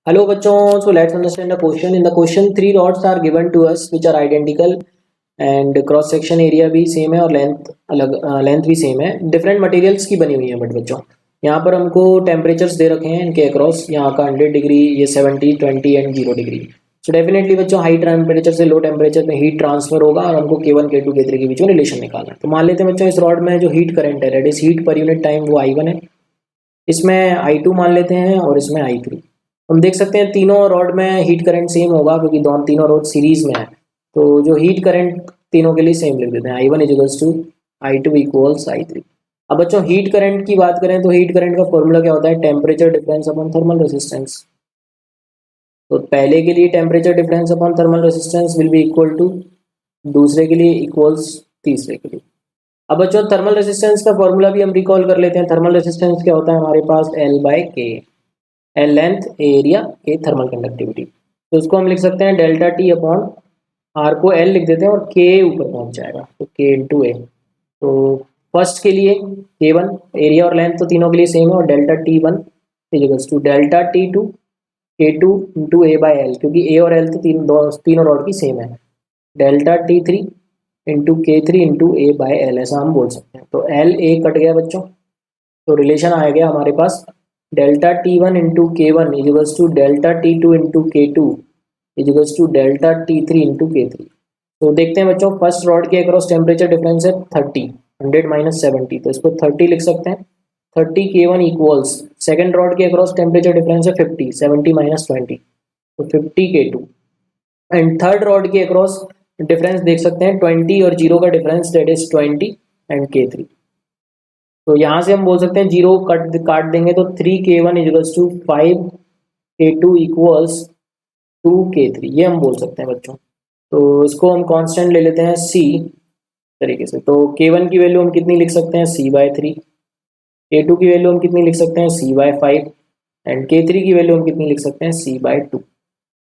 Hello bachon, so let's understand the question. In the question, three rods are given to us which are identical and cross section area भी same है और length भी same है. Different materials की बनी हुई है. But बच्चों यहाँ पर हमको टेम्परेचर्स दे रखे हैं इनके अक्रॉस. यहाँ का 100 डिग्री, ये 70, 20 एंड 0 डिग्री. सो डेफिनेटली बच्चों हाई टेम्परेचर से लो टेम्परेचर में हीट ट्रांसफर होगा और हमको K1 K2 K3 के बीच में रिलेशन निकालना है. तो मान लेते हैं बच्चों इस रॉड में जो हीट करंट है that is heat per unit time वो I1 है. इसमें I2 मान लेते हैं और इसमें I3. हम देख सकते हैं तीनों रॉड में हीट करंट सेम होगा क्योंकि दोनों तीनों रॉड सीरीज में है. तो जो हीट करंट तीनों के लिए सेम लिख देते हैं. I1 equals to I2 equals I3. अब बच्चों हीट करंट की बात करें तो हीट करंट का फॉर्मूला क्या होता है? Temperature difference upon thermal resistance. तो पहले के लिए temperature difference upon thermal resistance will be equal to दूसरे के लिए इक्वल्स तीसरे के लिए. अब बच्चों थर्मल रेजिस्टेंस का फॉर्मूला भी हम रिकॉल कर लेते हैं. थर्मल रेजिस्टेंस क्या होता है हमारे पास? L/K. एल लेंथ, एरिया, के थर्मल कंडक्टिविटी. तो उसको हम लिख सकते हैं डेल्टा टी अपॉन आर को एल लिख देते हैं और के ऊपर पहुंच जाएगा तो के इंटू ए. तो फर्स्ट के लिए K1 एरिया और लेंथ तो तीनों के लिए सेम है और delta T1 equals to delta T2 K2 into A by L, क्योंकि ए और एल तो तीनों रॉड की सेम है. Delta T3 into K3 into A by L ऐसा हम बोल सकते हैं. तो एल ए कट गया बच्चों, तो रिलेशन आ गया हमारे पास delta T1 into K1 equals to delta T2 into K2 equals to delta T3 into K3. तो देखते हैं बच्चों फर्स्ट रॉड के अक्रॉस टेम्परेचर डिफरेंस है 30, 100 माइनस 70, तो इसको 30 लिख सकते हैं. 30 K1 इक्वल्स सेकेंड रॉड के अक्रॉस टेम्परेचर डिफरेंस है 50, 70 माइनस 20, तो 50 K2. एंड थर्ड रॉड के अक्रॉस डिफरेंस देख सकते हैं 20 और 0 का difference that is 20 and K3. तो यहाँ से हम बोल सकते हैं 0 काट देंगे तो 3K1 equals to 5K2 equals 2K3, ये हम बोल सकते हैं बच्चों. तो इसको हम कांस्टेंट ले लेते हैं C तरीके से. तो K1 की वैल्यू हम कितनी लिख सकते हैं? C/3. K2 की वैल्यू हम कितनी लिख सकते हैं? C/5 एंड K3 की वैल्यू हम कितनी लिख सकते हैं? C/2.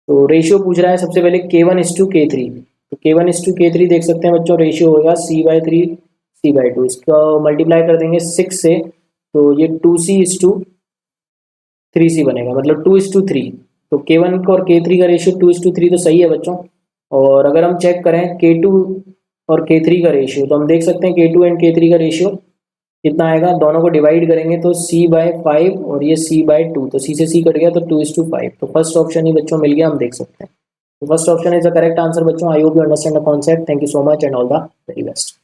तो रेशियो पूछ रहा है सबसे पहले K1:K3. तो K1:K3 देख सकते हैं बच्चों रेशियो होगा C/3 C/2. इसका मल्टीप्लाई कर देंगे 6 से तो ये 2C:3C बनेगा, मतलब 2:3. तो K1 और K3 का रेशियो 2:3 तो सही है बच्चों. और अगर हम चेक करें K2 और K3 का रेशियो तो हम देख सकते हैं K2 एंड K3 का रेशियो कितना आएगा. दोनों को डिवाइड करेंगे तो C/5 और ये C/2, तो C से C कट गया तो 2:5. तो फर्स्ट ऑप्शन ही बच्चों मिल गया, हम देख सकते हैं. तो first option is the correct answer बच्चों. I hope you understand the concept. Thank you so much and all the very best.